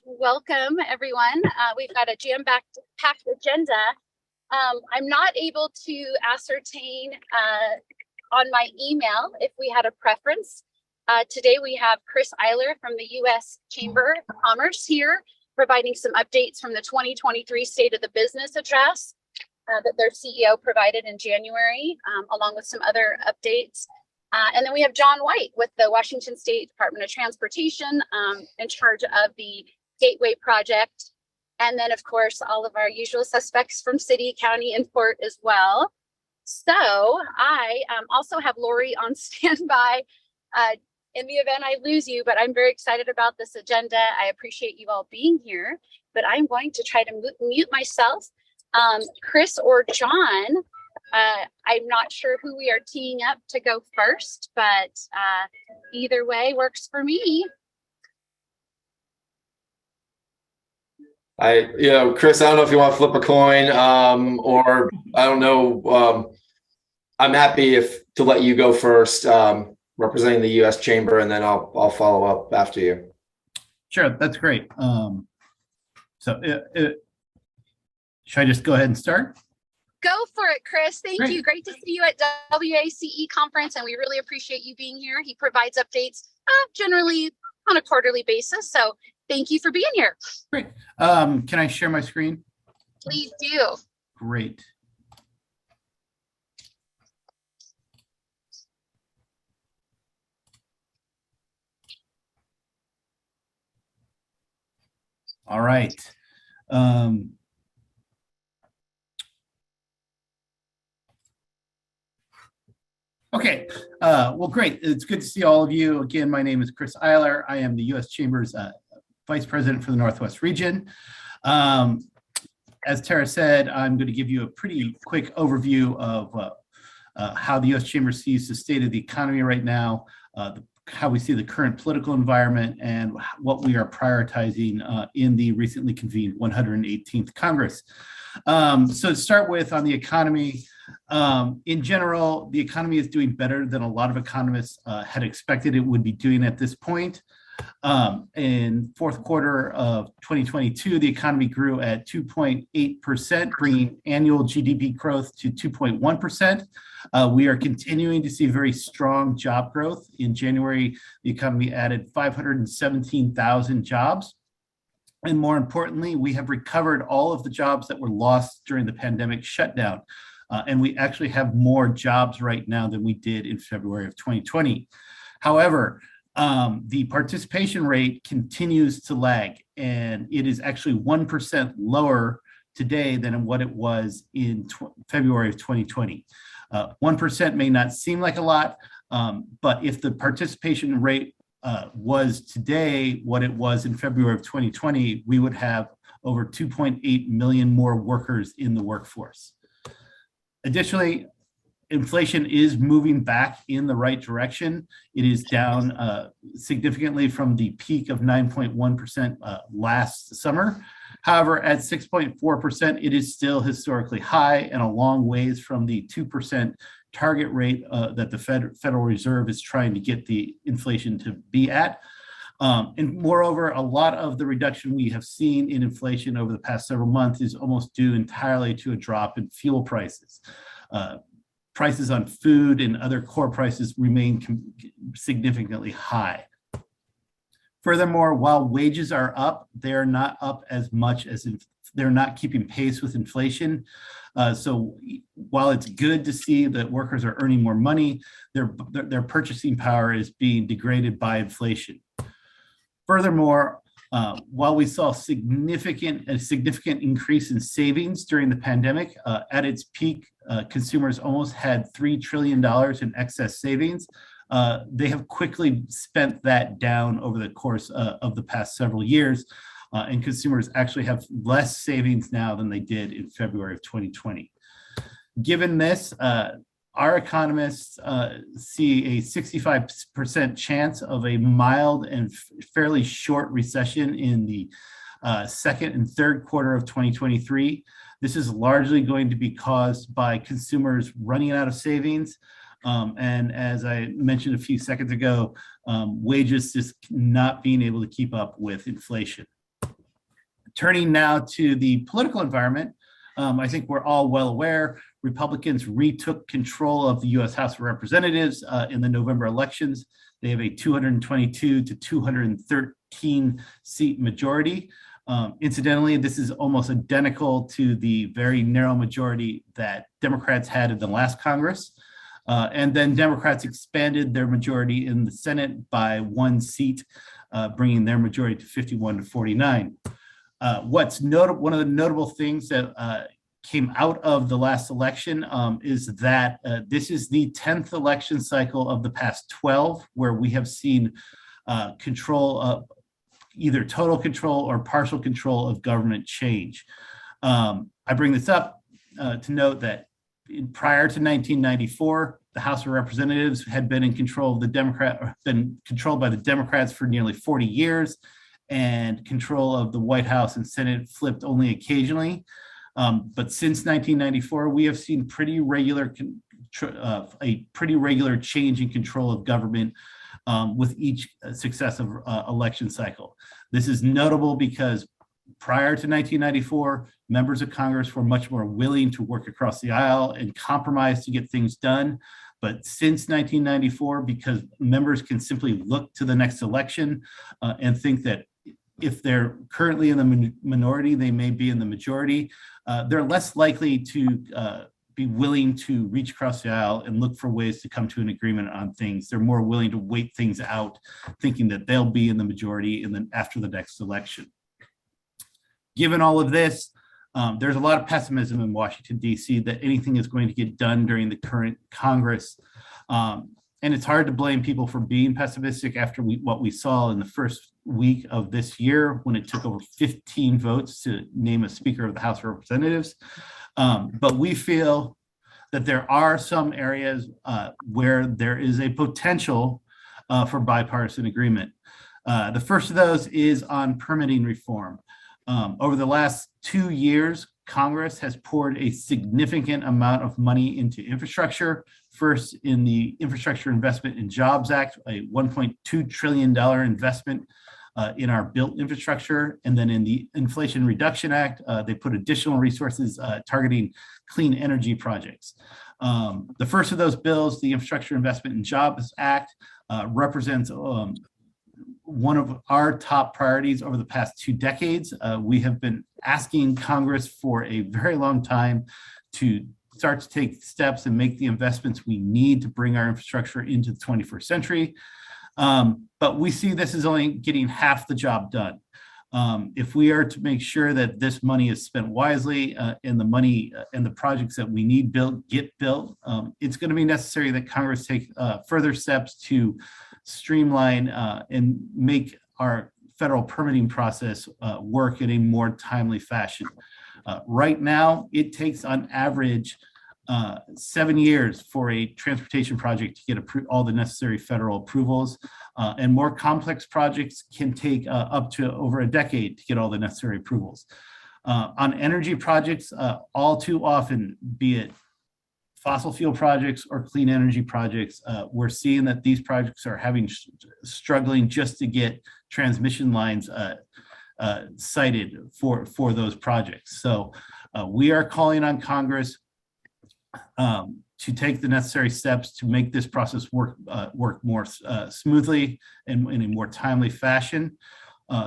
Welcome, everyone. We've got a jam-packed agenda. I'm not able to ascertain on my email if we had a preference. Today we have Chris Eyler from the U.S. Chamber of Commerce here, providing some updates from the 2023 State of the Business Address that their CEO provided in January, along with some other updates. And then we have John White with the Washington State Department of Transportation in charge of the Gateway Project. And then, of course, all of our usual suspects from city, county, and port as well. So I also have Lori on standby in the event I lose you, but I'm very excited about this agenda. I appreciate you all being here, but I'm going to try to mute myself. Chris or John, I'm not sure who we are teeing up to go first, but either way works for me. Chris, I don't know if you want to flip a coin or I don't know. I'm happy to let you go first, representing the U.S. Chamber, and then I'll follow up after you. Sure, that's great. Should I just go ahead and start? Go for it, Chris. Thank you. Great to see you at WACE conference, and we really appreciate you being here. He provides updates generally on a quarterly basis, so thank you for being here. Great. Can I share my screen? Please do. Great. All right. Okay, well, great. It's good to see all of you. Again, my name is Chris Eyler. I am the U.S. Chamber's Vice President for the Northwest region. As Tara said, I'm going to give you a pretty quick overview of how the U.S. Chamber sees the state of the economy right now, how we see the current political environment, and what we are prioritizing in the recently convened 118th Congress. So to start with, on the economy, in general, the economy is doing better than a lot of economists had expected it would be doing at this point. In fourth quarter of 2022, the economy grew at 2.8%, bringing annual GDP growth to 2.1%. We are continuing to see very strong job growth. In January, the economy added 517,000 jobs. And more importantly, we have recovered all of the jobs that were lost during the pandemic shutdown. And we actually have more jobs right now than we did in February of 2020. However, the participation rate continues to lag, and it is actually 1% lower today than what it was in February of 2020. 1% may not seem like a lot, but if the participation rate was today what it was in February of 2020, we would have over 2.8 million more workers in the workforce. Additionally, inflation is moving back in the right direction. It is down significantly from the peak of 9.1% last summer. However, at 6.4%, it is still historically high and a long ways from the 2% target rate that the Federal Reserve is trying to get the inflation to be at. And moreover, a lot of the reduction we have seen in inflation over the past several months is almost due entirely to a drop in fuel prices. Prices on food and other core prices remain significantly high. Furthermore, while wages are up, they're not up as much as they're not keeping pace with inflation. So while it's good to see that workers are earning more money, their purchasing power is being degraded by inflation. Furthermore, while we saw a significant increase in savings during the pandemic, at its peak, consumers almost had $3 trillion in excess savings. They have quickly spent that down over the course of the past several years, and consumers actually have less savings now than they did in February of 2020. Given this, our economists see a 65% chance of a mild and fairly short recession in the second and third quarter of 2023. This is largely going to be caused by consumers running out of savings. And as I mentioned a few seconds ago, wages just not being able to keep up with inflation. Turning now to the political environment, I think we're all well aware Republicans retook control of the U.S. House of Representatives in the November elections. They have a 222 to 213 seat majority. Incidentally, this is almost identical to the very narrow majority that Democrats had in the last Congress. And then Democrats expanded their majority in the Senate by 1 seat, bringing their majority to 51 to 49. What's notable, one of the notable things that came out of the last election is that this is the 10th election cycle of the past 12 where we have seen control of either total control or partial control of government change. I bring this up to note that prior to 1994, the House of Representatives had been in control of been controlled by the Democrats for nearly 40 years, and control of the White House and Senate flipped only occasionally. But since 1994, we have seen a pretty regular change in control of government with each successive election cycle. This is notable because prior to 1994, members of Congress were much more willing to work across the aisle and compromise to get things done. But since 1994, because members can simply look to the next election and think that if they're currently in the minority, they may be in the majority, they're less likely to be willing to reach across the aisle and look for ways to come to an agreement on things. They're more willing to wait things out, thinking that they'll be in the majority and then after the next election. Given all of this, there's a lot of pessimism in Washington, D.C. that anything is going to get done during the current Congress. And it's hard to blame people for being pessimistic after what we saw in the first week of this year when it took over 15 votes to name a Speaker of the House of Representatives. But we feel that there are some areas where there is a potential for bipartisan agreement. The first of those is on permitting reform. Over the last 2 years, Congress has poured a significant amount of money into infrastructure. First, in the Infrastructure Investment and Jobs Act, a $1.2 trillion investment in our built infrastructure. And then in the Inflation Reduction Act, they put additional resources targeting clean energy projects. The first of those bills, the Infrastructure Investment and Jobs Act, represents one of our top priorities over the past 2 decades. We have been asking Congress for a very long time to start to take steps and make the investments we need to bring our infrastructure into the 21st century. But we see this is only getting half the job done. If we are to make sure that this money is spent wisely and the money and the projects that we need built get built, it's going to be necessary that Congress take further steps to streamline and make our federal permitting process work in a more timely fashion. Right now, it takes on average 7 years for a transportation project to get all the necessary federal approvals, and more complex projects can take up to over a decade to get all the necessary approvals. On energy projects, all too often, be it fossil fuel projects or clean energy projects, we're seeing that these projects are struggling just to get transmission lines sited for those projects. So we are calling on Congress to take the necessary steps to make this process work more smoothly and in a more timely fashion.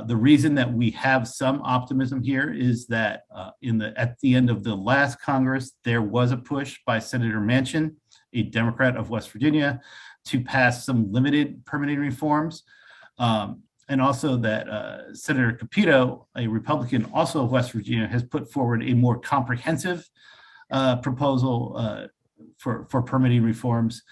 The reason that we have some optimism here is that at the end of the last Congress, there was a push by Senator Manchin, a Democrat of West Virginia, to pass some limited permitting reforms. And also that Senator Capito, a Republican also of West Virginia, has put forward a more comprehensive proposal for permitting reforms.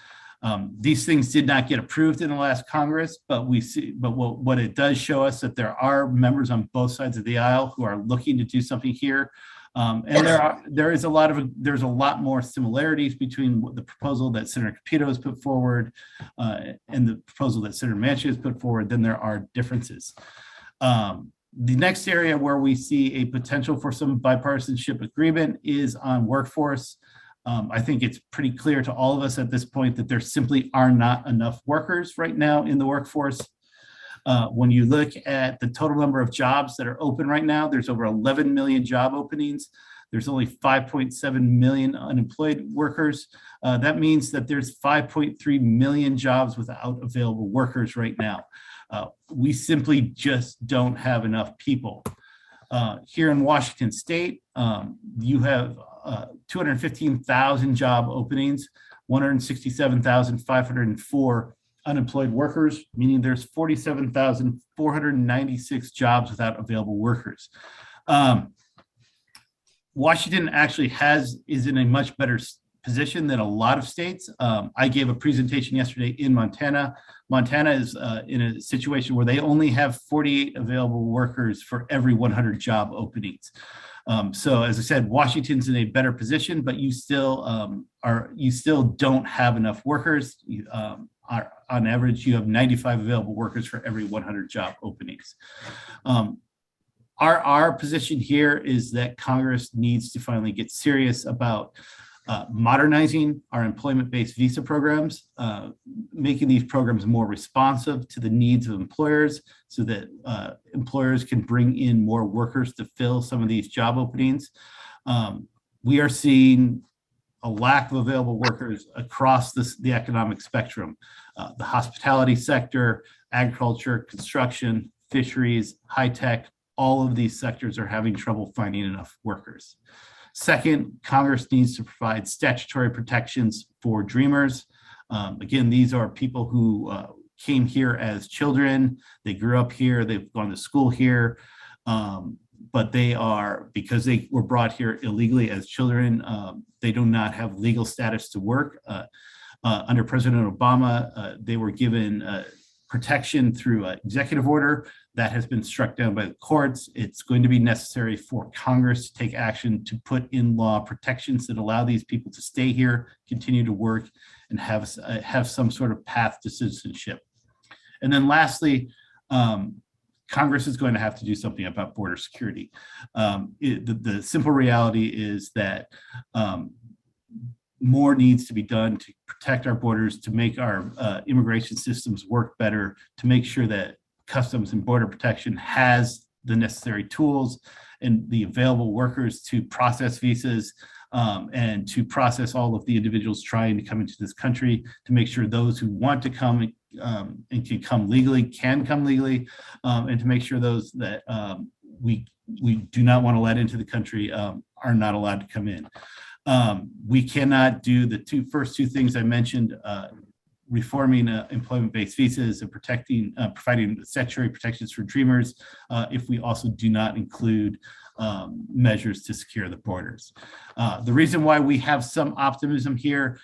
These things did not get approved in the last Congress, but what it does show us that there are members on both sides of the aisle who are looking to do something here. And there's a lot more similarities between the proposal that Senator Capito has put forward and the proposal that Senator Manchin has put forward than there are differences. The next area where we see a potential for some bipartisanship agreement is on workforce. I think it's pretty clear to all of us at this point that there simply are not enough workers right now in the workforce. When you look at the total number of jobs that are open right now, there's over 11 million job openings. There's only 5.7 million unemployed workers. That means that there's 5.3 million jobs without available workers right now. We simply just don't have enough people. Here in Washington State, you have 215,000 job openings, 167,504 unemployed workers, meaning there's 47,496 jobs without available workers. Washington actually is in a much better position than a lot of states. I gave a presentation yesterday in Montana. Montana is in a situation where they only have 48 available workers for every 100 job openings. So as I said, Washington's in a better position, but you still don't have enough workers. On average, you have 95 available workers for every 100 job openings. Our position here is that Congress needs to finally get serious about modernizing our employment-based visa programs, making these programs more responsive to the needs of employers so that employers can bring in more workers to fill some of these job openings. We are seeing a lack of available workers across the economic spectrum. The hospitality sector, agriculture, construction, fisheries, high tech, all of these sectors are having trouble finding enough workers. Second, Congress needs to provide statutory protections for Dreamers. Again, these are people who came here as children. They grew up here, they've gone to school here, but because they were brought here illegally as children, they do not have legal status to work. Under President Obama, they were given protection through an executive order that has been struck down by the courts. It's going to be necessary for Congress to take action to put in law protections that allow these people to stay here, continue to work, and have some sort of path to citizenship. And then lastly, Congress is going to have to do something about border security. The simple reality is that more needs to be done to protect our borders, to make our immigration systems work better, to make sure that Customs and Border Protection has the necessary tools and the available workers to process visas and to process all of the individuals trying to come into this country, to make sure those who want to come and can come legally, and to make sure those that we do not want to let into the country are not allowed to come in. We cannot do the first two things I mentioned, reforming employment-based visas and providing statutory protections for Dreamers, if we also do not include measures to secure the borders. The reason why we have some optimism here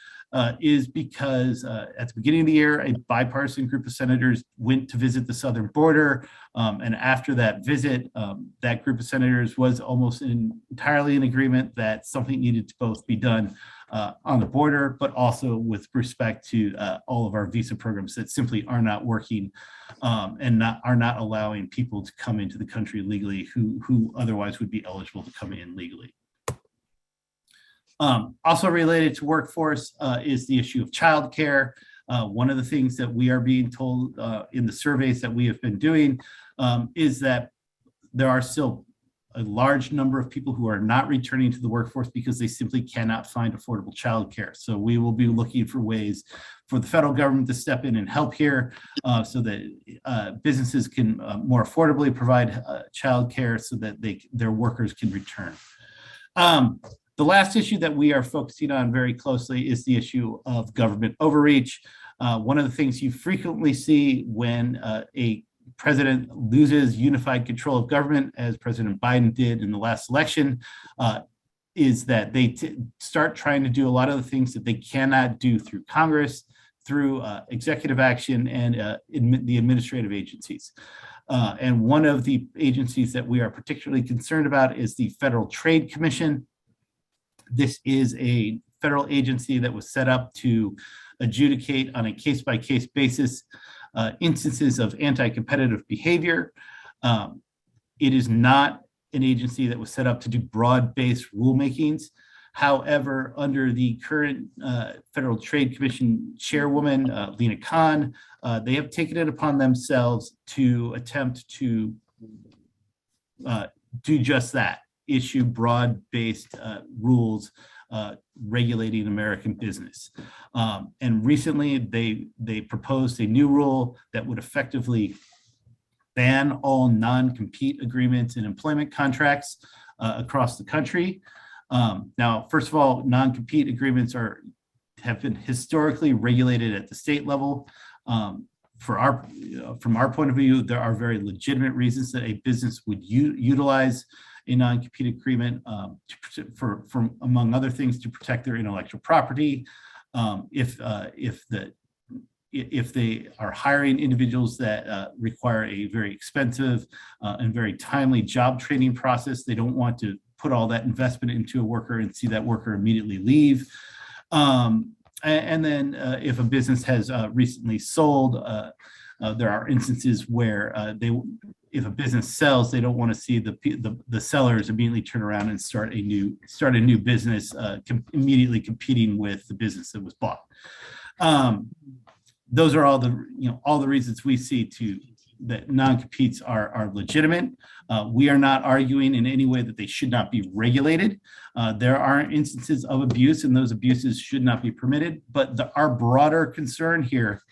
is because at the beginning of the year, a bipartisan group of senators went to visit the southern border. And after that visit, that group of senators was almost entirely in agreement that something needed to both be done on the border, but also with respect to all of our visa programs that simply are not working and are not allowing people to come into the country legally who otherwise would be eligible to come in legally. Also related to workforce is the issue of childcare. One of the things that we are being told in the surveys that we have been doing is that there are still a large number of people who are not returning to the workforce because they simply cannot find affordable childcare. So we will be looking for ways for the federal government to step in and help here so that businesses can more affordably provide childcare so that their workers can return. The last issue that we are focusing on very closely is the issue of government overreach. One of the things you frequently see when a president loses unified control of government, as President Biden did in the last election, is that they start trying to do a lot of the things that they cannot do through Congress, through executive action and the administrative agencies. And one of the agencies that we are particularly concerned about is the Federal Trade Commission. This is a federal agency that was set up to adjudicate on a case-by-case basis instances of anti-competitive behavior. It is not an agency that was set up to do broad-based rulemakings. However, under the current Federal Trade Commission chairwoman, Lena Khan, they have taken it upon themselves to attempt to do just that, issue broad-based rules regulating American business. And recently, they proposed a new rule that would effectively ban all non-compete agreements and employment contracts across the country. Now, first of all, non-compete agreements have been historically regulated at the state level. From our point of view, there are very legitimate reasons that a business would utilize a non-compete agreement for among other things, to protect their intellectual property. If they are hiring individuals that require a very expensive and very timely job training process, they don't want to put all that investment into a worker and see that worker immediately leave. And then if a business has recently sold, there are instances where if a business sells, they don't want to see the sellers immediately turn around and start a new business, immediately competing with the business that was bought. Those are all the reasons we see that non-competes are legitimate. We are not arguing in any way that they should not be regulated. There are instances of abuse, and those abuses should not be permitted. But our broader concern here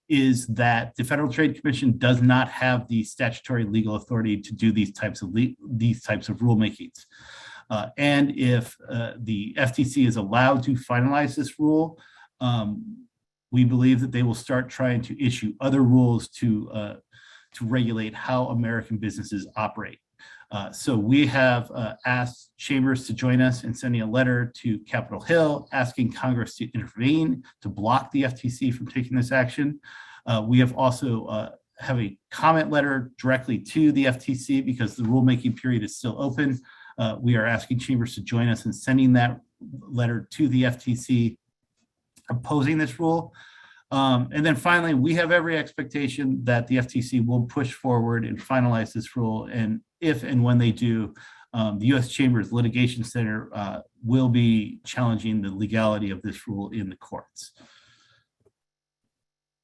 is that the Federal Trade Commission does not have the statutory legal authority to do these types of rulemakings. And if the FTC is allowed to finalize this rule, we believe that they will start trying to issue other rules to regulate how American businesses operate. So we have asked chambers to join us in sending a letter to Capitol Hill asking Congress to intervene to block the FTC from taking this action. We have also have a comment letter directly to the FTC because the rulemaking period is still open. We are asking chambers to join us in sending that letter to the FTC opposing this rule. And then finally, we have every expectation that the FTC will push forward and finalize this rule. And if and when they do, the U.S. Chamber's Litigation Center will be challenging the legality of this rule in the courts.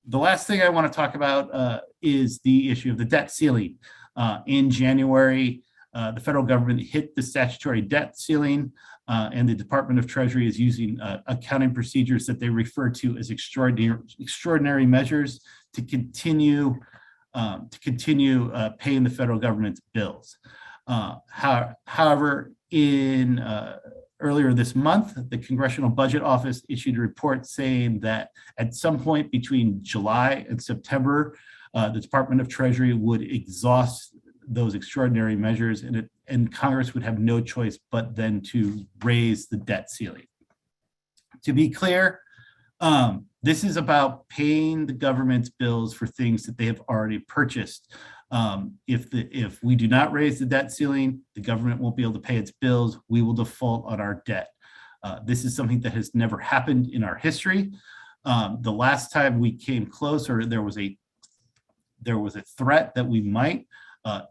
The last thing I want to talk about is the issue of the debt ceiling. In January, the federal government hit the statutory debt ceiling, and the Department of Treasury is using accounting procedures that they refer to as extraordinary measures to continue paying the federal government's bills. However, earlier this month, the Congressional Budget Office issued a report saying that at some point between July and September, the Department of Treasury would exhaust those extraordinary measures, and Congress would have no choice but then to raise the debt ceiling. To be clear, this is about paying the government's bills for things that they have already purchased. If we do not raise the debt ceiling, the government won't be able to pay its bills. We will default on our debt. This is something that has never happened in our history. The last time we came close, or there was a threat that we might,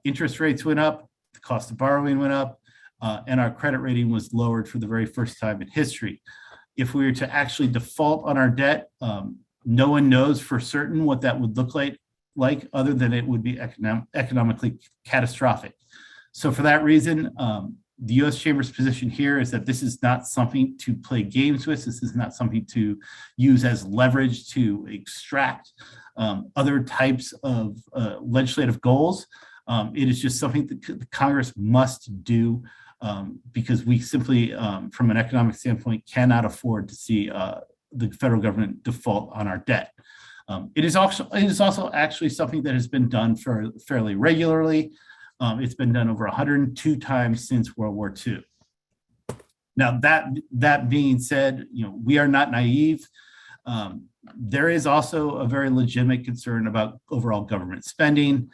interest rates went up, the cost of borrowing went up, and our credit rating was lowered for the very first time in history. If we were to actually default on our debt, no one knows for certain what that would look like other than it would be economically catastrophic. So for that reason, the U.S. Chamber's position here is that this is not something to play games with. This is not something to use as leverage to extract other types of legislative goals. It is just something that Congress must do because we simply, from an economic standpoint, cannot afford to see the federal government default on our debt. It is also actually something that has been done fairly regularly. It's been done over 102 times since World War II. Now, that being said, we are not naive. There is also a very legitimate concern about overall government spending.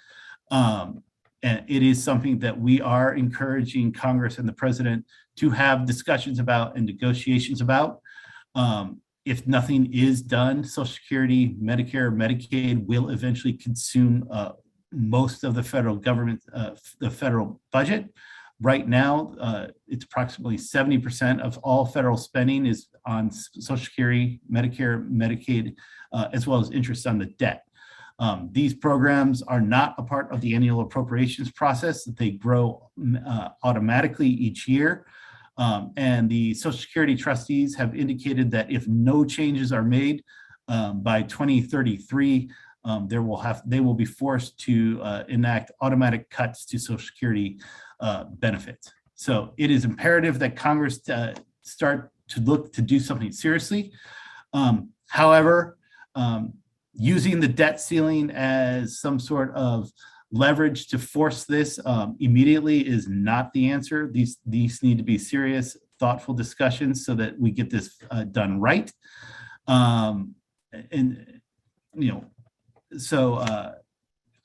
And it is something that we are encouraging Congress and the president to have discussions about and negotiations about. If nothing is done, Social Security, Medicare, Medicaid will eventually consume most of the federal government, the federal budget. Right now, it's approximately 70% of all federal spending is on Social Security, Medicare, Medicaid, as well as interest on the debt. These programs are not a part of the annual appropriations process. They grow automatically each year. And the Social Security trustees have indicated that if no changes are made by 2033, they will be forced to enact automatic cuts to Social Security benefits. So it is imperative that Congress start to look to do something seriously. However, using the debt ceiling as some sort of leverage to force this immediately is not the answer. These need to be serious, thoughtful discussions so that we get this done right.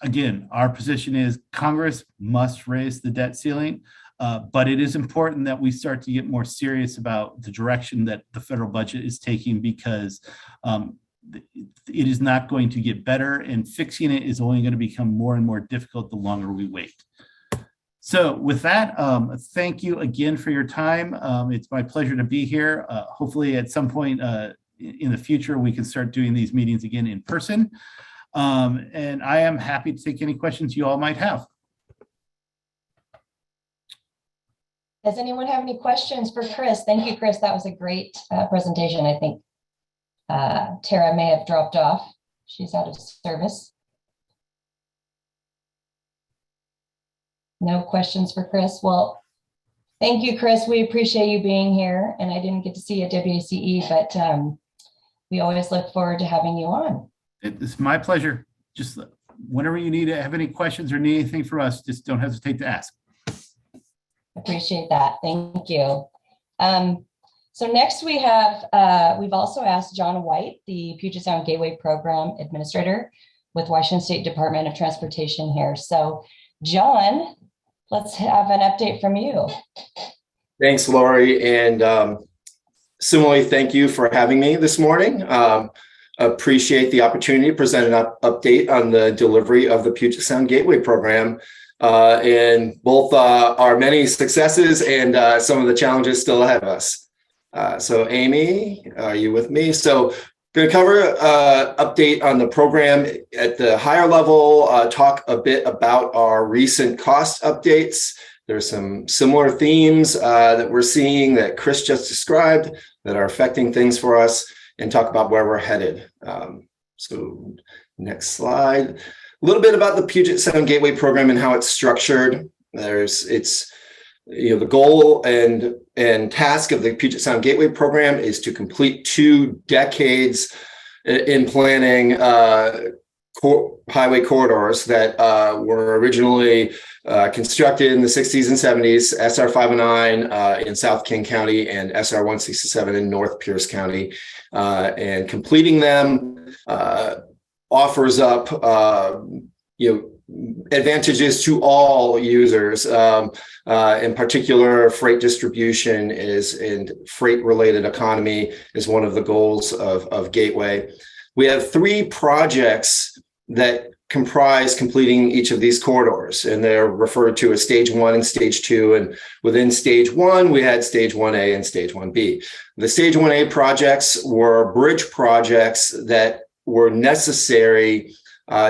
Again, our position is Congress must raise the debt ceiling, but it is important that we start to get more serious about the direction that the federal budget is taking, because it is not going to get better, and fixing it is only going to become more and more difficult the longer we wait. So with that, thank you again for your time. It's my pleasure to be here. Hopefully at some point in the future, we can start doing these meetings again in person. And I am happy to take any questions you all might have. Does anyone have any questions for Chris? Thank you, Chris. That was a great presentation. I think Tara may have dropped off. She's out of service. No questions for Chris. Well, thank you, Chris. We appreciate you being here. And I didn't get to see you at WACE, but we always look forward to having you on. It's my pleasure. Just whenever you need to have any questions or need anything from us, just don't hesitate to ask. Appreciate that. Thank you. So next we have, we've also asked John White, the Puget Sound Gateway Program Administrator with Washington State Department of Transportation here. So John, let's have an update from you. Thanks, Lori. And similarly, thank you for having me this morning. Appreciate the opportunity to present an update on the delivery of the Puget Sound Gateway Program and both our many successes and some of the challenges still ahead of us. So Amy, are you with me? So going to cover an update on the program at the higher level, talk a bit about our recent cost updates. There's some similar themes that we're seeing that Chris just described that are affecting things for us, and talk about where we're headed. So next slide. A little bit about the Puget Sound Gateway Program and how it's structured. The goal and task of the Puget Sound Gateway Program is to complete 2 decades in planning highway corridors that were originally constructed in the 60s and 70s, SR 509 in South King County and SR 167 in North Pierce County. And completing them offers up advantages to all users. In particular, freight distribution and freight-related economy is one of the goals of Gateway. We have 3 projects that comprise completing each of these corridors, and they're referred to as Stage 1 and Stage 2. And within Stage 1, we had Stage 1A and Stage 1B. The Stage 1A projects were bridge projects that were necessary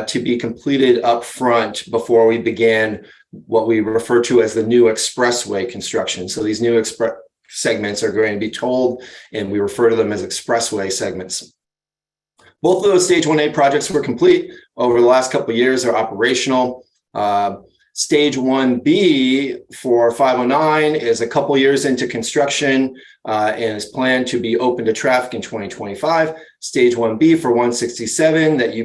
to be completed up front before we began what we refer to as the new expressway construction. So these new segments are going to be tolled, and we refer to them as expressway segments. Both of those Stage 1A projects were complete over the last couple of years. They're operational. Stage 1B for 509 is a couple years into construction and is planned to be open to traffic in 2025. Stage 1B for 167 that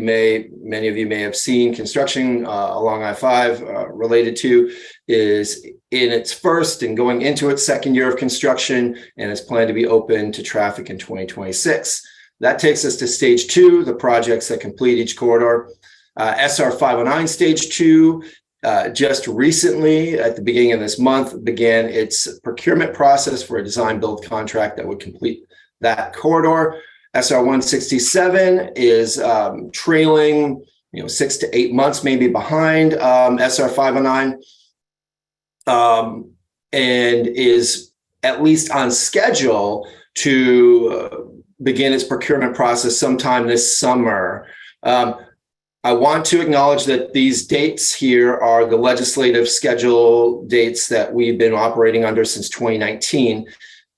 many of you may have seen construction along I-5 related to is in its first and going into its second year of construction, and is planned to be open to traffic in 2026. That takes us to Stage 2, the projects that complete each corridor. SR 509 Stage 2 just recently, at the beginning of this month, began its procurement process for a design build contract that would complete that corridor. SR 167 is trailing, 6 to 8 months maybe behind SR 509. and is at least on schedule to begin its procurement process sometime this summer. I want to acknowledge that these dates here are the legislative schedule dates that we've been operating under since 2019.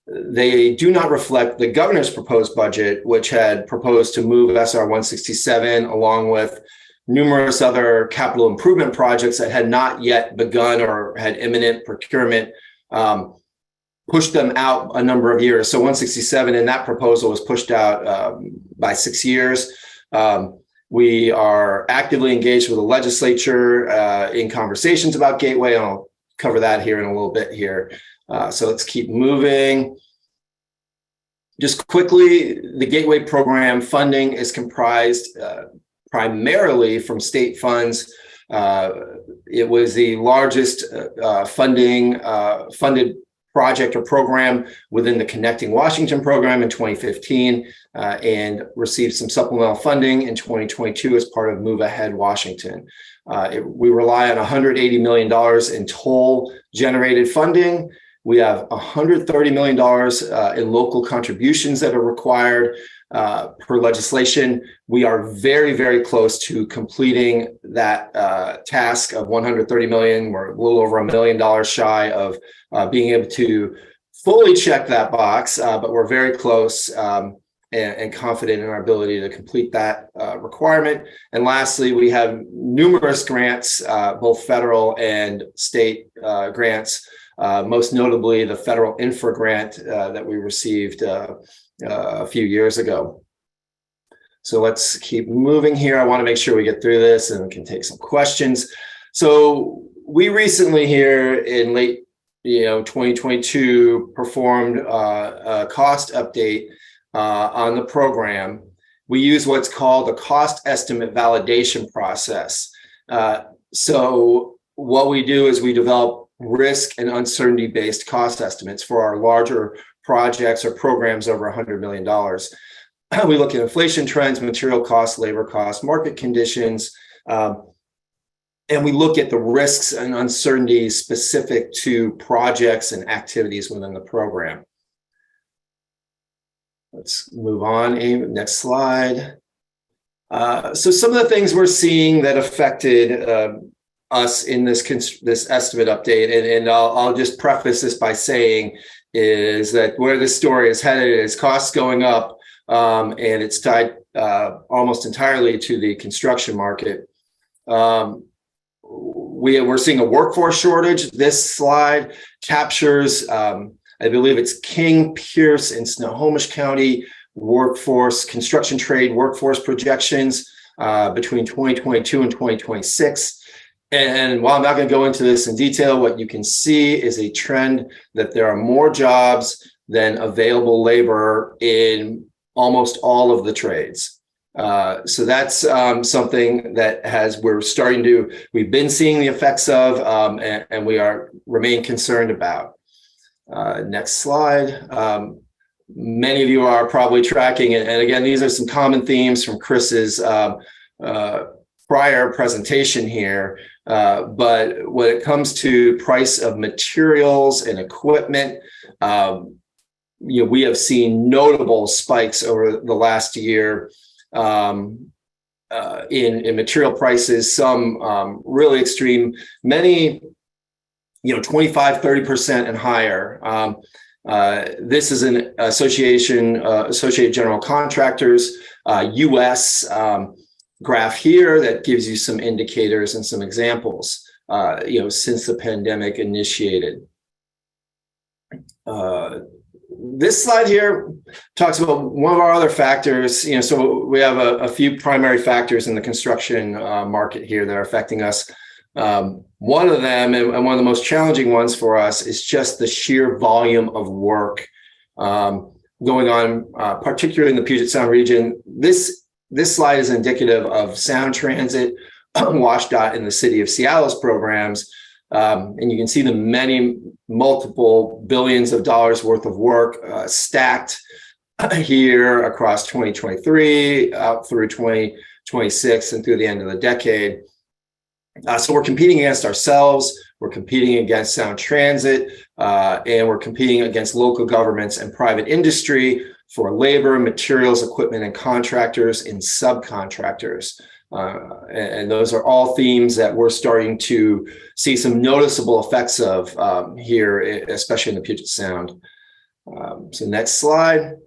They do not reflect the governor's proposed budget, which had proposed to move SR 167 along with numerous other capital improvement projects that had not yet begun or had imminent procurement, pushed them out a number of years. So 167 in that proposal was pushed out by 6 years. We are actively engaged with the legislature in conversations about Gateway. I'll cover that here in a little bit here. So let's keep moving. Just quickly, the Gateway program funding is comprised primarily from state funds. It was the largest funded project or program within the Connecting Washington program in 2015 and received some supplemental funding in 2022 as part of Move Ahead Washington. We rely on $180 million in toll generated funding. We have $130 million in local contributions that are required per legislation. We are very, very close to completing that task of $130 million. We're a little over $1 million shy of being able to fully check that box, but we're very close and confident in our ability to complete that requirement. And lastly, we have numerous grants, both federal and state grants, most notably the federal infra grant that we received a few years ago. So let's keep moving here. I want to make sure we get through this and we can take some questions. So we recently here in late 2022 performed a cost update on the program. We use what's called a cost estimate validation process. So what we do is we develop risk and uncertainty-based cost estimates for our larger projects or programs over $100 million. We look at inflation trends, material costs, labor costs, market conditions, and we look at the risks and uncertainties specific to projects and activities within the program. Let's move on, Amy, next slide. So some of the things we're seeing that affected us in this estimate update, and I'll just preface this by saying is that where this story is headed is costs going up, and it's tied almost entirely to the construction market. We're seeing a workforce shortage. This slide captures, I believe it's King, Pierce, and Snohomish County construction trade workforce projections between 2022 and 2026. And while I'm not going to go into this in detail, what you can see is a trend that there are more jobs than available labor in almost all of the trades. So that's something that we've been seeing the effects of, and we remain concerned about. Next slide. Many of you are probably tracking it. And again, these are some common themes from Chris's prior presentation here. But when it comes to price of materials and equipment, we have seen notable spikes over the last year in material prices, some really extreme, many 25-30% and higher. This is an Associated General Contractors US graph here that gives you some indicators and some examples since the pandemic initiated. This slide here talks about one of our other factors. So we have a few primary factors in the construction market here that are affecting us. One of them, and one of the most challenging ones for us, is just the sheer volume of work going on, particularly in the Puget Sound region. This slide is indicative of Sound Transit, WashDOT, and the City of Seattle's programs. And you can see the multiple billions of dollars worth of work stacked here across 2023, out through 2026, and through the end of the decade. So we're competing against ourselves, we're competing against Sound Transit, and we're competing against local governments and private industry for labor, materials, equipment, and contractors and subcontractors. And those are all themes that we're starting to see some noticeable effects of here, especially in the Puget Sound. So next slide.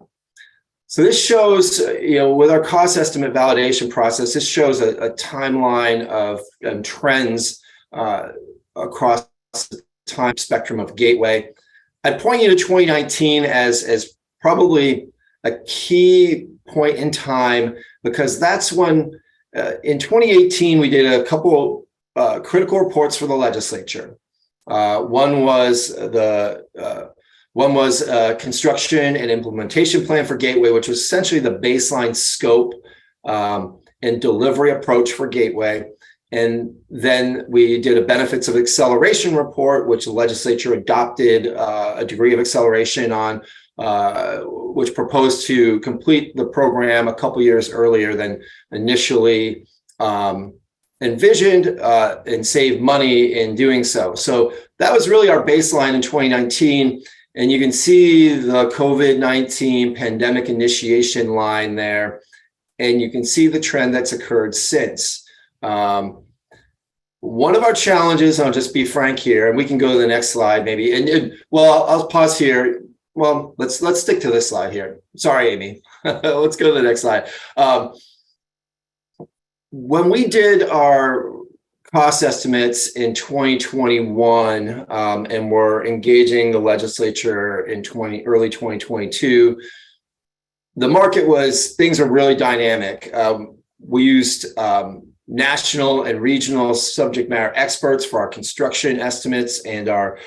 So this shows, with our cost estimate validation process, this shows a timeline of trends across the time spectrum of Gateway. I'd point you to 2019 as probably a key point in time, because that's when in 2018 we did a couple critical reports for the legislature. One was a construction and implementation plan for Gateway, which was essentially the baseline scope and delivery approach for Gateway. And then we did a benefits of acceleration report, which the legislature adopted a degree of acceleration on, which proposed to complete the program a couple years earlier than initially envisioned, and save money in doing so. So that was really our baseline in 2019. And you can see the COVID-19 pandemic initiation line there, and you can see the trend that's occurred since. One of our challenges, I'll just be frank here, and we can go to the next slide maybe. Well, I'll pause here. Well, let's stick to this slide here. Sorry, Amy. Let's go to the next slide. When we did our cost estimates in 2021, and we're engaging the legislature in early 2022, the market things are really dynamic. We used national and regional subject matter experts for our construction estimates and our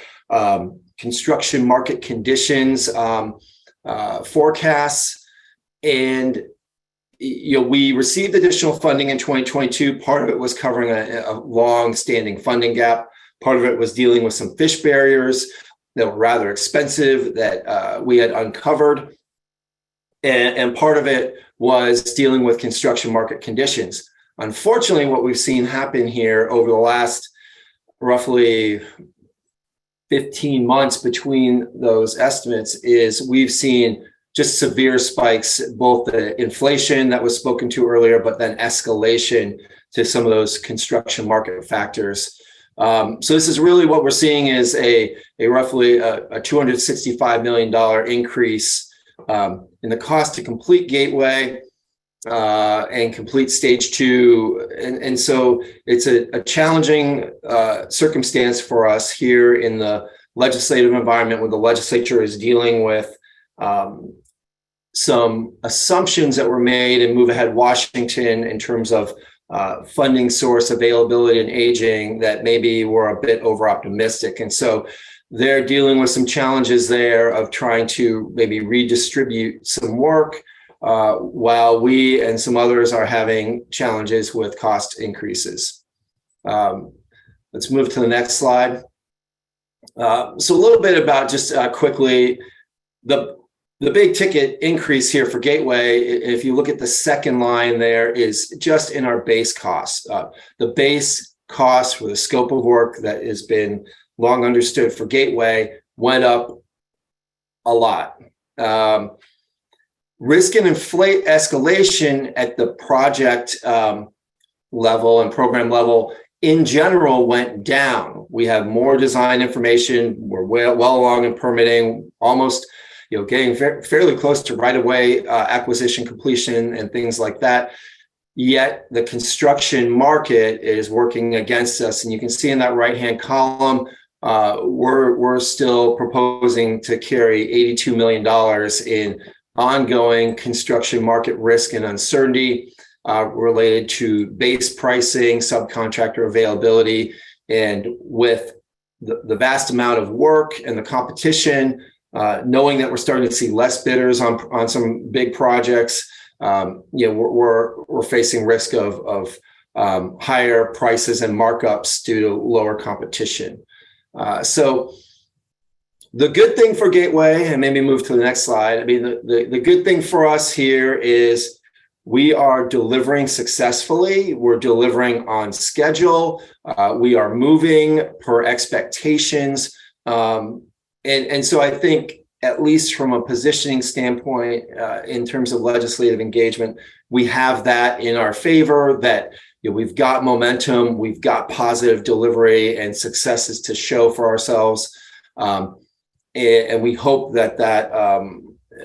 construction market conditions forecasts. And we received additional funding in 2022. Part of it was covering a long-standing funding gap. Part of it was dealing with some fish barriers that were rather expensive that we had uncovered. And part of it was dealing with construction market conditions. Unfortunately, what we've seen happen here over the last roughly 15 months between those estimates is we've seen just severe spikes, both the inflation that was spoken to earlier, but then escalation to some of those construction market factors. So this is really what we're seeing is a roughly a $265 million increase in the cost to complete Gateway and complete stage 2. And so it's a challenging circumstance for us here in the legislative environment when the legislature is dealing with some assumptions that were made in Move Ahead Washington in terms of funding source availability and aging that maybe were a bit over optimistic. And so they're dealing with some challenges there of trying to maybe redistribute some work while we and some others are having challenges with cost increases. Let's move to the next slide. So a little bit about just quickly, the big ticket increase here for Gateway, if you look at the second line there, is just in our base costs. The base cost for the scope of work that has been long understood for Gateway went up a lot. Risk and inflate escalation at the project level and program level in general went down. We have more design information. We're well along in permitting, almost getting fairly close to right-of-way acquisition completion and things like that. Yet the construction market is working against us. And you can see in that right-hand column, we're still proposing to carry $82 million in ongoing construction market risk and uncertainty related to base pricing, subcontractor availability, and with the vast amount of work and the competition, knowing that we're starting to see less bidders on some big projects, we're facing risk of higher prices and markups due to lower competition. So the good thing for Gateway, and maybe move to the next slide. I mean, the good thing for us here is we are delivering successfully. We're delivering on schedule. We are moving per expectations. And so I think, at least from a positioning standpoint, in terms of legislative engagement, we have that in our favor, that we've got momentum, we've got positive delivery and successes to show for ourselves. And we hope that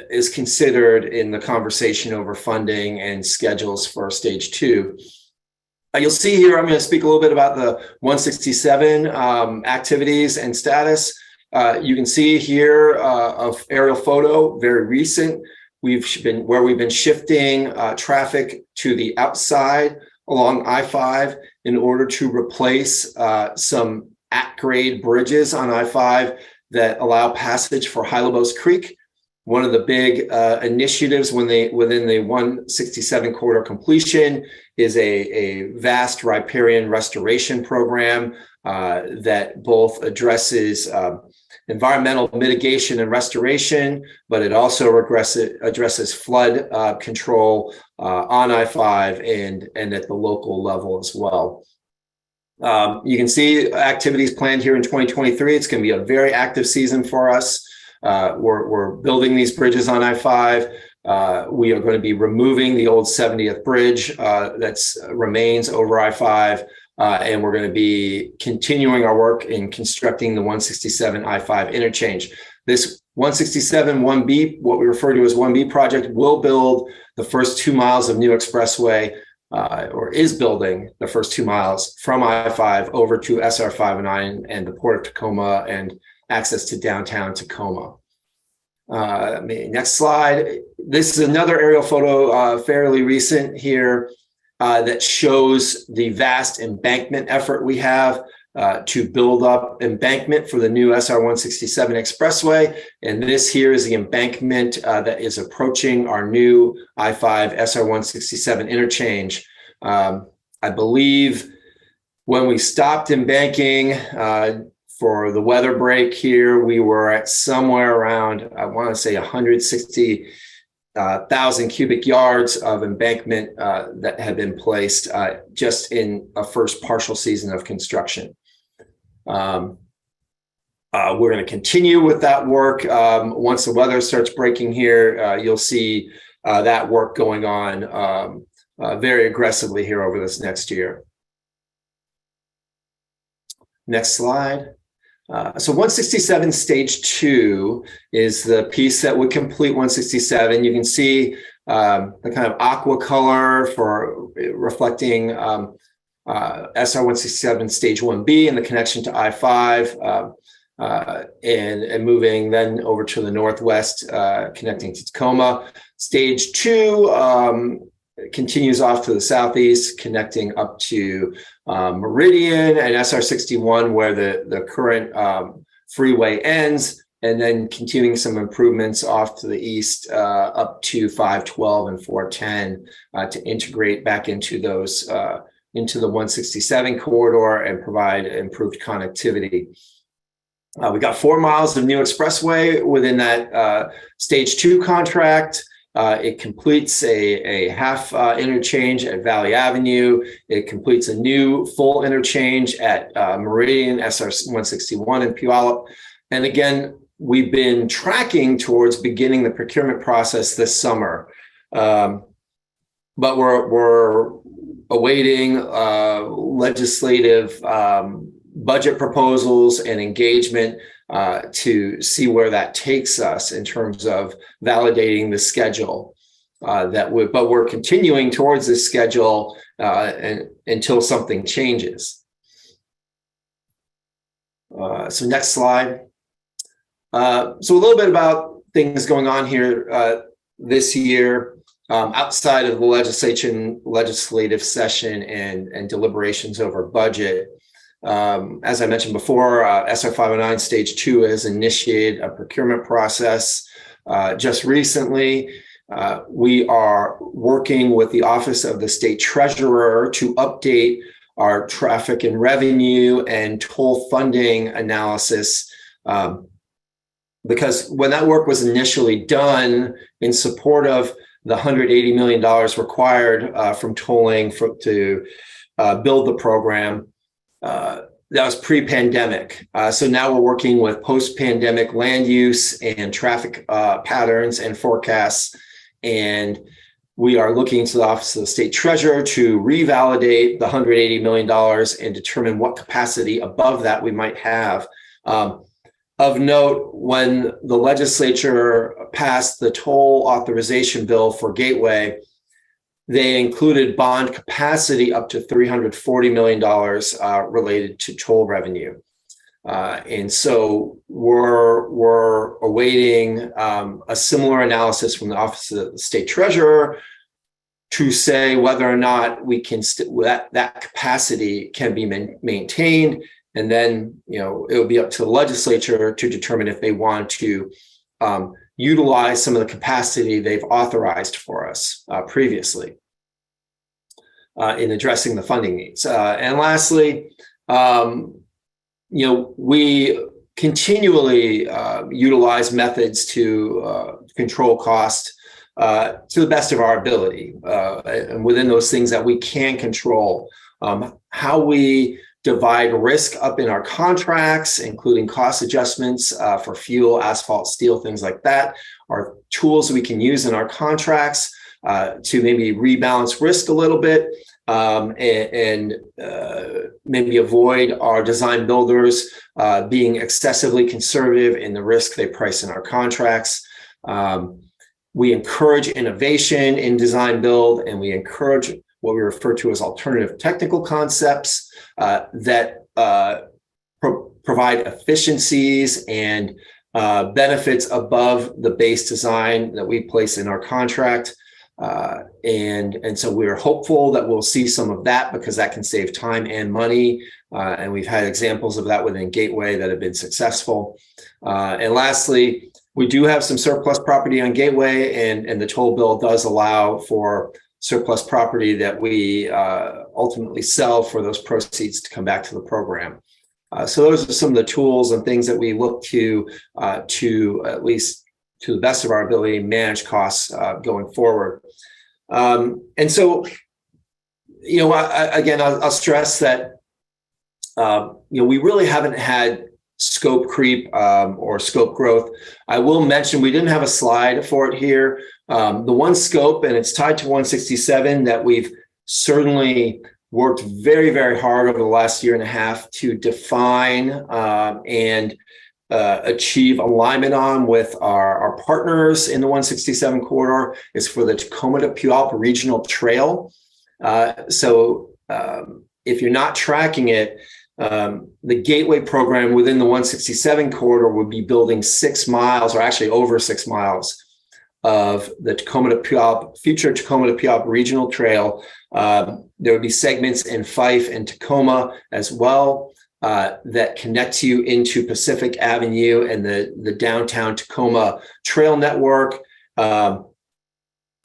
is considered in the conversation over funding and schedules for stage 2. You'll see here, I'm going to speak a little bit about the 167 activities and status. You can see here of aerial photo, very recent. We've been shifting traffic to the outside along I-5 in order to replace some at-grade bridges on I-5 that allow passage for Hylobos Creek. One of the big initiatives within the 167 corridor completion is a vast riparian restoration program that both addresses environmental mitigation and restoration, but it also addresses flood control on I-5 and at the local level as well. You can see activities planned here in 2023. It's going to be a very active season for us. We're building these bridges on I-5. We are going to be removing the old 70th bridge that remains over I-5. And we're going to be continuing our work in constructing the 167 I-5 interchange. This 167 1B, what we refer to as 1B project, will build the first 2 miles of new expressway, or is building the first 2 miles from I-5 over to SR 509 and the Port of Tacoma and access to downtown Tacoma. Next slide. This is another aerial photo, fairly recent here, that shows the vast embankment effort we have to build up embankment for the new SR 167 expressway. And this here is the embankment that is approaching our new I-5 SR 167 interchange. I believe when we stopped embanking for the weather break here, we were at somewhere around, I want to say 160,000 cubic yards of embankment that had been placed just in a first partial season of construction. We're going to continue with that work. Once the weather starts breaking here, you'll see that work going on very aggressively here over this next year. Next slide. So 167 stage 2 is the piece that would complete 167. You can see the kind of aqua color for reflecting SR 167 stage 1B and the connection to I-5 and moving then over to the northwest, connecting to Tacoma. Stage 2 continues off to the southeast, connecting up to Meridian and SR 61, where the current freeway ends, and then continuing some improvements off to the east up to 512 and 410 to integrate back into those into the 167 corridor and provide improved connectivity. We got 4 miles of new expressway within that stage 2 contract. It completes a half interchange at Valley Avenue. It completes a new full interchange at Meridian SR 161 in Puyallup. And again, we've been tracking towards beginning the procurement process this summer. But we're awaiting legislative budget proposals and engagement to see where that takes us in terms of validating the schedule but we're continuing towards this schedule until something changes. So next slide. So a little bit about things going on here this year outside of the legislative session and deliberations over budget. As I mentioned before, SR 509 stage 2 has initiated a procurement process. Just recently, we are working with the Office of the State Treasurer to update our traffic and revenue and toll funding analysis, because when that work was initially done in support of the $180 million required from tolling to build the program. That was pre-pandemic. So now we're working with post-pandemic land use and traffic patterns and forecasts. And we are looking to the Office of the State Treasurer to revalidate the $180 million and determine what capacity above that we might have. Of note, when the legislature passed the toll authorization bill for Gateway, they included bond capacity up to $340 million related to toll revenue. And so we're awaiting a similar analysis from the Office of the State Treasurer to say whether or not we can that capacity can be maintained. And then, it will be up to the legislature to determine if they want to utilize some of the capacity they've authorized for us previously in addressing the funding needs. And lastly, we continually utilize methods to control cost to the best of our ability. And within those things that we can control, how we divide risk up in our contracts, including cost adjustments for fuel, asphalt, steel, things like that, are tools we can use in our contracts to maybe rebalance risk a little bit and maybe avoid our design builders being excessively conservative in the risk they price in our contracts. We encourage innovation in design build, and we encourage what we refer to as alternative technical concepts that provide efficiencies and benefits above the base design that we place in our contract. And so we're hopeful that we'll see some of that because that can save time and money. And we've had examples of that within Gateway that have been successful. And lastly, we do have some surplus property on Gateway, and the toll bill does allow for surplus property that we ultimately sell for those proceeds to come back to the program. So those are some of the tools and things that we look to at least to the best of our ability manage costs going forward. And so, I'll stress that we really haven't had scope creep or scope growth. I will mention we didn't have a slide for it here. The one scope, and it's tied to 167, that we've certainly worked very, very hard over the last year and a half to define and achieve alignment on with our partners in the 167 corridor, is for the Tacoma to Puyallup Regional Trail. So if you're not tracking it, the Gateway program within the 167 corridor would be building 6 miles, or actually over 6 miles, of the Tacoma to Puyallup, future Tacoma to Puyallup Regional Trail. There would be segments in Fife and Tacoma as well that connect you into Pacific Avenue and the downtown Tacoma trail network. And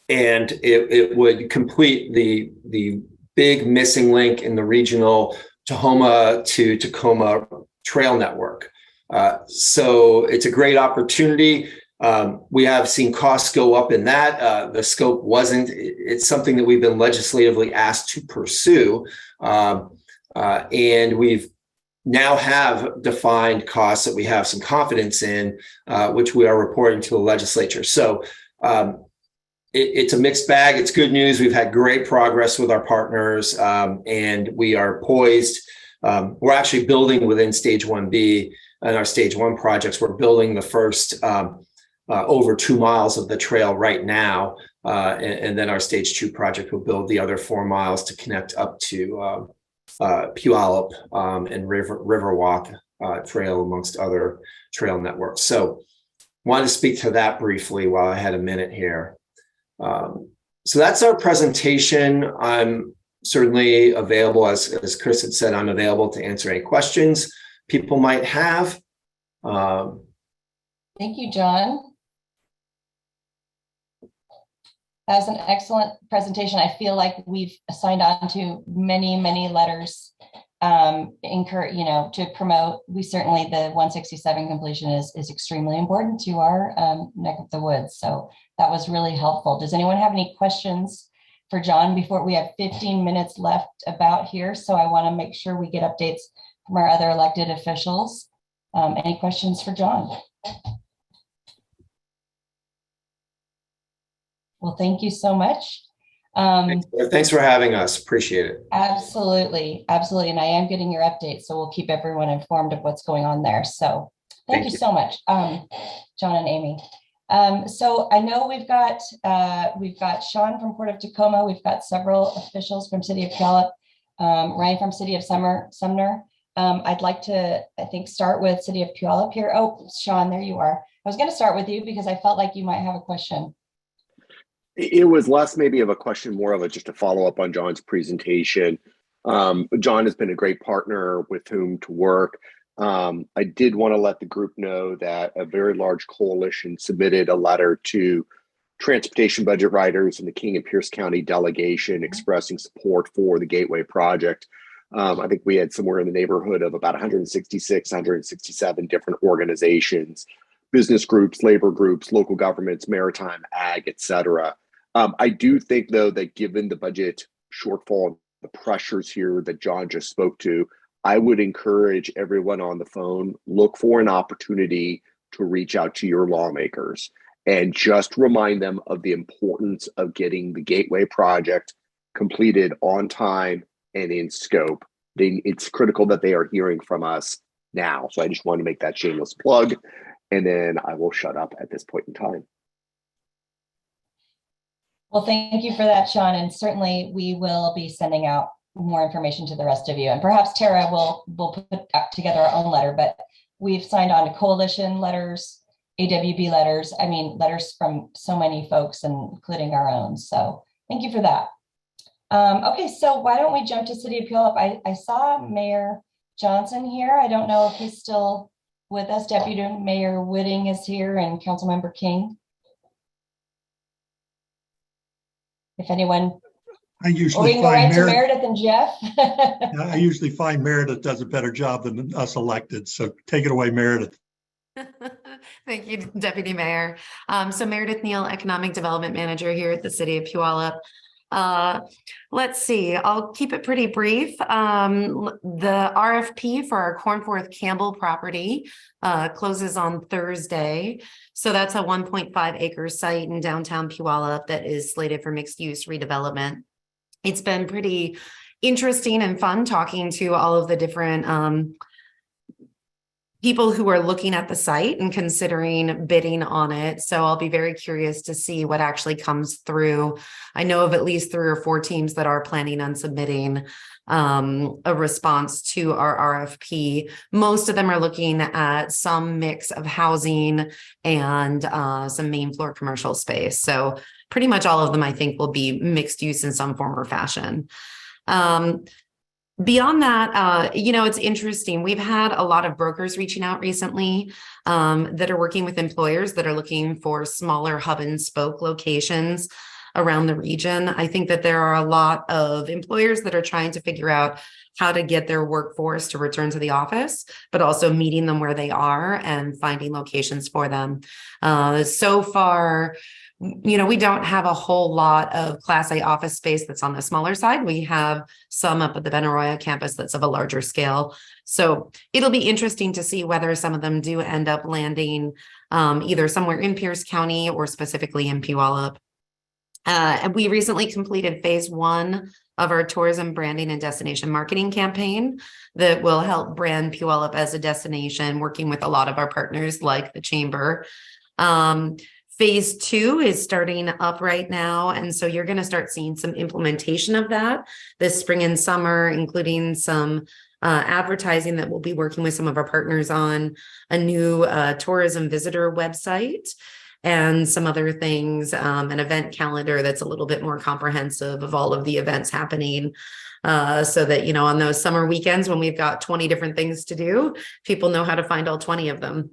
it would complete the big missing link in the regional Tahoma to Tacoma trail network. So it's a great opportunity. We have seen costs go up in that. The scope wasn't. It's something that we've been legislatively asked to pursue. And we've now have defined costs that we have some confidence in, which we are reporting to the legislature. So it's a mixed bag. It's good news. We've had great progress with our partners, and we are poised. We're actually building within Stage 1B and our Stage 1 projects. We're building the first over 2 miles of the trail right now. And then our Stage 2 project will build the other 4 miles to connect up to Puyallup and Riverwalk Trail, amongst other trail networks. So wanted to speak to that briefly while I had a minute here. So that's our presentation. I'm certainly available, as Chris had said, I'm available to answer any questions people might have. Thank you, John. That was an excellent presentation. I feel like we've signed on to many, many letters encourage, to promote. We certainly, the 167 completion is extremely important to our neck of the woods. So that was really helpful. Does anyone have any questions for John before we have 15 minutes left about here? So I want to make sure we get updates from our other elected officials. Any questions for John? Well, thank you so much. Thanks for having us. Appreciate it. Absolutely. Absolutely. And I am getting your updates, so we'll keep everyone informed of what's going on there. So thank you so much, John and Amy. So I know we've got Sean from Port of Tacoma. We've got several officials from City of Puyallup, Ryan from City of Sumner. I'd like to, I think, start with City of Puyallup here. Oh, Sean, there you are. I was going to start with you because I felt like you might have a question. It was less maybe of a question, more of a just a follow up on John's presentation. John has been a great partner with whom to work. I did want to let the group know that a very large coalition submitted a letter to transportation budget writers and the King and Pierce County delegation expressing support for the Gateway project. I think we had somewhere in the neighborhood of about 166, 167 different organizations, business groups, labor groups, local governments, maritime, ag, et cetera. I do think, though, that given the budget shortfall, the pressures here that John just spoke to, I would encourage everyone on the phone, look for an opportunity to reach out to your lawmakers and just remind them of the importance of getting the Gateway project completed on time and in scope. It's critical that they are hearing from us now. So I just want to make that shameless plug, and then I will shut up at this point in time. Well, thank you for that, Sean. And certainly we will be sending out more information to the rest of you. And perhaps Tara will put together our own letter, but we've signed on to coalition letters, AWB letters, letters from so many folks, including our own. So thank you for that. Okay, so why don't we jump to City of Puyallup? I saw Mayor Johnson here. I don't know if he's still with us. Deputy Mayor Whitting is here and Councilmember King. If anyone, I usually find Meredith and Jeff. I usually find Meredith does a better job than us elected. So take it away, Meredith. Thank you, Deputy Mayor. So Meredith Neal, Economic Development Manager here at the City of Puyallup. Let's see, I'll keep it pretty brief. The RFP for our Cornforth Campbell property closes on Thursday. So that's a 1.5 acre site in downtown Puyallup that is slated for mixed use redevelopment. It's been pretty interesting and fun talking to all of the different people who are looking at the site and considering bidding on it. So I'll be very curious to see what actually comes through. I know of at least 3 or 4 teams that are planning on submitting a response to our RFP. Most of them are looking at some mix of housing and some main floor commercial space. So pretty much all of them, I think, will be mixed use in some form or fashion. Beyond that, it's interesting. We've had a lot of brokers reaching out recently that are working with employers that are looking for smaller hub and spoke locations around the region. I think that there are a lot of employers that are trying to figure out how to get their workforce to return to the office, but also meeting them where they are and finding locations for them. So far, we don't have a whole lot of Class A office space that's on the smaller side. We have some up at the Benaroya campus that's of a larger scale. So it'll be interesting to see whether some of them do end up landing either somewhere in Pierce County or specifically in Puyallup. And we recently completed phase 1 of our tourism branding and destination marketing campaign that will help brand Puyallup as a destination, working with a lot of our partners like the Chamber. Phase 2 is starting up right now. And so you're going to start seeing some implementation of that this spring and summer, including some advertising that we'll be working with some of our partners on, a new tourism visitor website, and some other things, an event calendar that's a little bit more comprehensive of all of the events happening. So that, on those summer weekends when we've got 20 different things to do, people know how to find all 20 of them.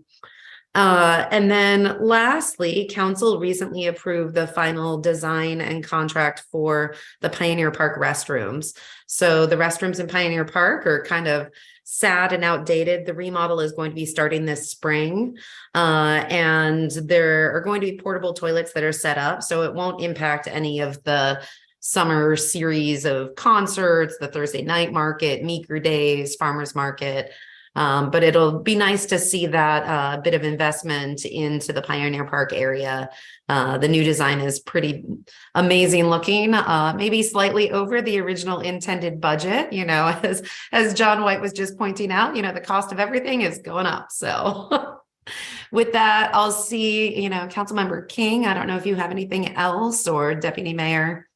And then lastly, council recently approved the final design and contract for the Pioneer Park restrooms. So the restrooms in Pioneer Park are kind of sad and outdated. The remodel is going to be starting this spring. And there are going to be portable toilets that are set up, so it won't impact any of the summer series of concerts, the Thursday night market, Meeker Days, Farmers Market. But it'll be nice to see that bit of investment into the Pioneer Park area. The new design is pretty amazing looking, maybe slightly over the original intended budget. You know, as John White was just pointing out, you know, the cost of everything is going up. So with that, I'll see, you know, Councilmember King. I don't know if you have anything else, or Deputy Mayor.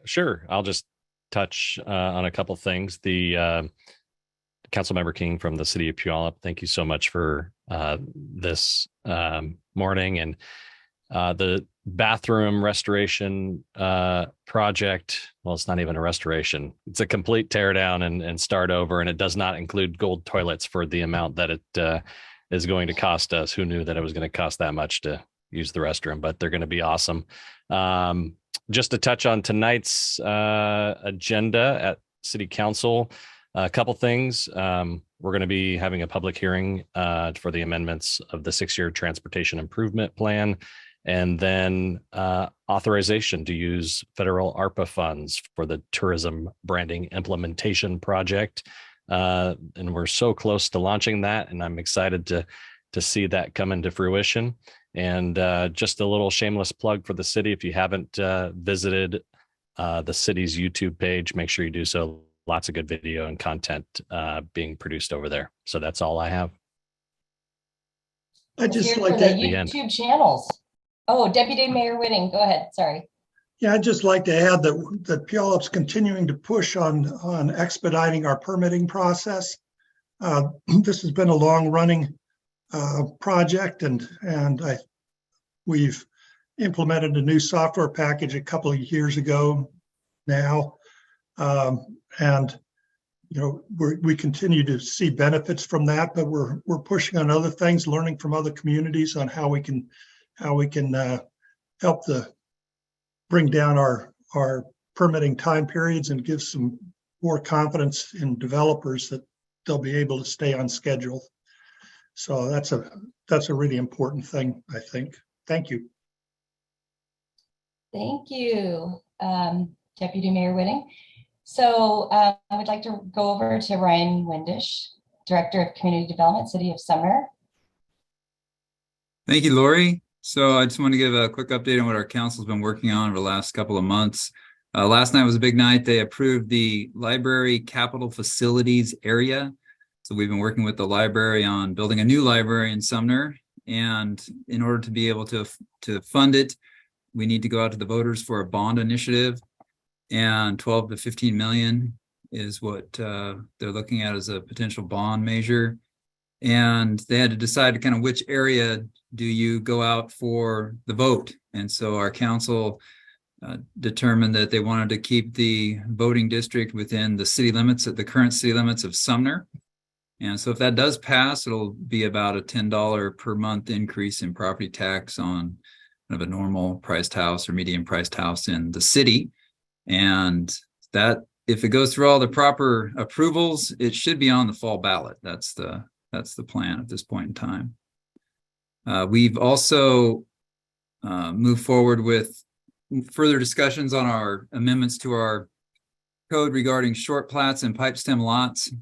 Sure. I'll just touch on a couple things. The Councilmember King from the city of Puyallup, thank you so much for this morning. And the bathroom restoration project, well, it's not even a restoration. It's a complete tear down and start over. And it does not include gold toilets for the amount that it is going to cost us. Who knew that it was going to cost that much to use the restroom, but they're going to be awesome. Just to touch on tonight's agenda at City Council, a couple things. We're going to be having a public hearing for the amendments of the 6-year transportation improvement plan, and then authorization to use federal ARPA funds for the tourism branding implementation project. And we're so close to launching that, and I'm excited to see that come into fruition. And just a little shameless plug for the city. If you haven't visited the city's YouTube page, make sure you do so. Lots of good video and content being produced over there. So that's all I have. I just like to the YouTube channels. Oh, Deputy Mayor Whitting, go ahead. Sorry. Yeah, I'd just like to add that Puyallup's continuing to push on expediting our permitting process. This has been a long-running project, and we've implemented a new software package a couple of years ago now. And you know, we continue to see benefits from that, but we're pushing on other things, learning from other communities on how we can help bring down our permitting time periods and give some more confidence in developers that they'll be able to stay on schedule. So that's a really important thing, I think. Thank you. Thank you, Deputy Mayor Whitting. So I would like to go over to Ryan Windish, Director of Community Development, City of Sumner. Thank you, Lori. So I just want to give a quick update on what our council's been working on over the last couple of months. Last night was a big night. They approved the library capital facilities area. So we've been working with the library on building a new library in Sumner. And in order to be able to fund it, we need to go out to the voters for a bond initiative. And 12 to 15 million is what they're looking at as a potential bond measure. And they had to decide kind of which area do you go out for the vote. And so our council determined that they wanted to keep the voting district within the city limits, at the current city limits of Sumner. And so if that does pass, it'll be about a $10 per month increase in property tax on kind of a normal priced house or medium priced house in the city. And that, if it goes through all the proper approvals, it should be on the fall ballot. That's the plan at this point in time. We've also moved forward with further discussions on our amendments to our code regarding short plats and pipe stem lots.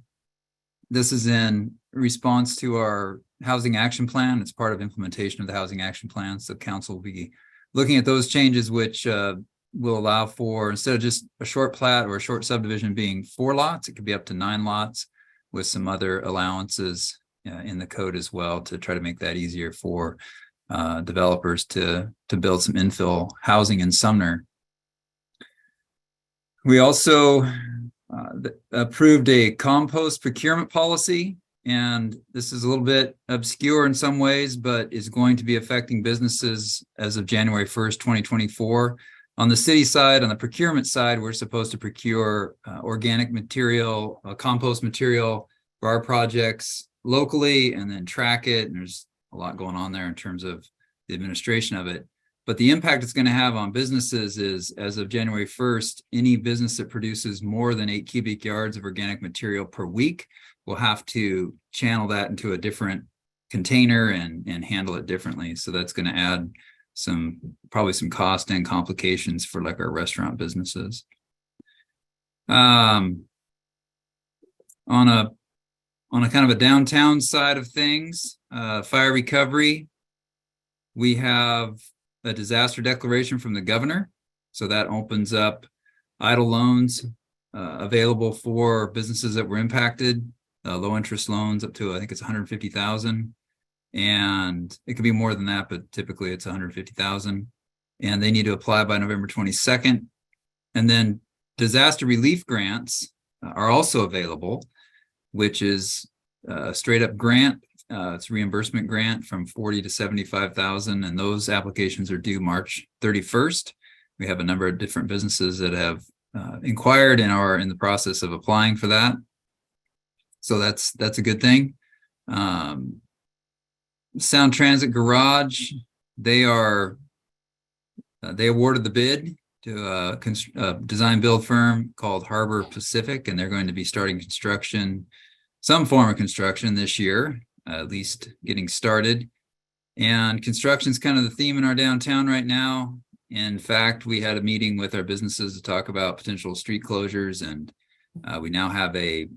This is in response to our housing action plan. It's part of implementation of the housing action plan. So council will be looking at those changes, which will allow for, instead of just a short plat or a short subdivision being 4 lots, it could be up to 9 lots with some other allowances in the code as well, to try to make that easier for developers to build some infill housing in Sumner. We also approved a compost procurement policy, and this is a little bit obscure in some ways, but is going to be affecting businesses as of January 1st, 2024. On the city side, on the procurement side, we're supposed to procure organic material, compost material for our projects locally and then track it. And there's a lot going on there in terms of the administration of it. But the impact it's going to have on businesses is, as of January 1st, any business that produces more than 8 cubic yards of organic material per week will have to channel that into a different container and handle it differently. So that's going to add probably some cost and complications for like our restaurant businesses. On a kind of a downtown side of things, fire recovery, we have a disaster declaration from the governor. So that opens up idle loans available for businesses that were impacted, low interest loans up to, I think it's 150,000. And it could be more than that, but typically it's 150,000. And they need to apply by November 22nd. And then disaster relief grants are also available, which is a straight up grant. It's a reimbursement grant from 40 to 75,000, and those applications are due March 31st. We have a number of different businesses that have inquired and are in the process of applying for that. So that's a good thing. Sound Transit Garage, they awarded the bid to a design build firm called Harbor Pacific, and they're going to be starting construction, some form of construction this year, at least getting started. And construction is kind of the theme in our downtown right now. In fact, we had a meeting with our businesses to talk about potential street closures, and we now have a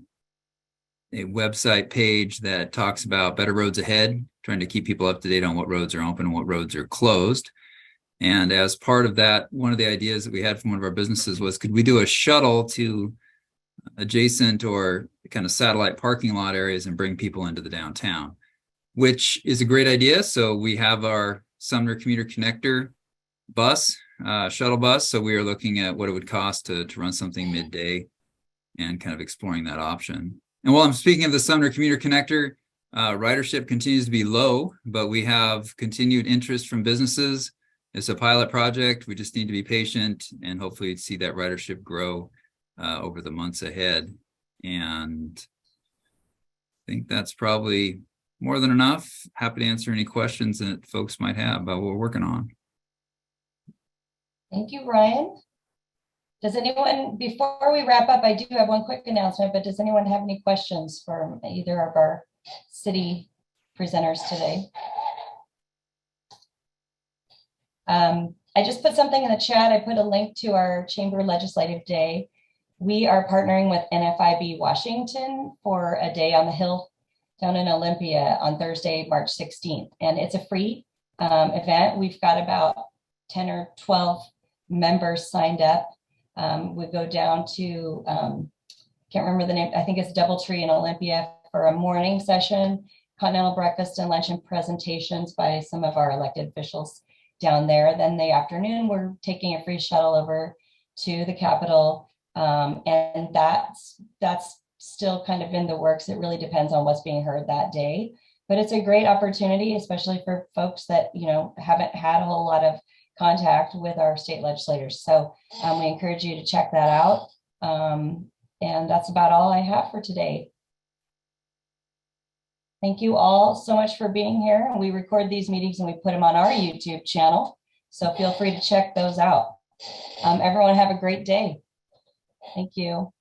website page that talks about better roads ahead, trying to keep people up to date on what roads are open and what roads are closed. And as part of that, one of the ideas that we had from one of our businesses was, could we do a shuttle to adjacent or kind of satellite parking lot areas and bring people into the downtown, which is a great idea. So we have our Sumner Commuter Connector bus, shuttle bus. So we are looking at what it would cost to run something midday and kind of exploring that option. And while I'm speaking of the Sumner Commuter Connector, ridership continues to be low, but we have continued interest from businesses. It's a pilot project. We just need to be patient and hopefully see that ridership grow over the months ahead. And I think that's probably more than enough. Happy to answer any questions that folks might have about what we're working on. Thank you, Ryan. Does anyone, before we wrap up, I do have one quick announcement, but does anyone have any questions for either of our city presenters today? I just put something in the chat. I put a link to our Chamber Legislative Day. We are partnering with NFIB Washington for a day on the Hill down in Olympia on Thursday, March 16th. And it's a free event. We've got about 10 or 12 members signed up. We go down to, can't remember the name, I think it's Doubletree in Olympia for a morning session, continental breakfast and luncheon presentations by some of our elected officials down there. Then the afternoon, we're taking a free shuttle over to the Capitol. And that's still kind of in the works. It really depends on what's being heard that day. But it's a great opportunity, especially for folks that, you know, haven't had a whole lot of contact with our state legislators. So we encourage you to check that out. And that's about all I have for today. Thank you all so much for being here. We record these meetings and we put them on our YouTube channel. So feel free to check those out. Everyone have a great day. Thank you.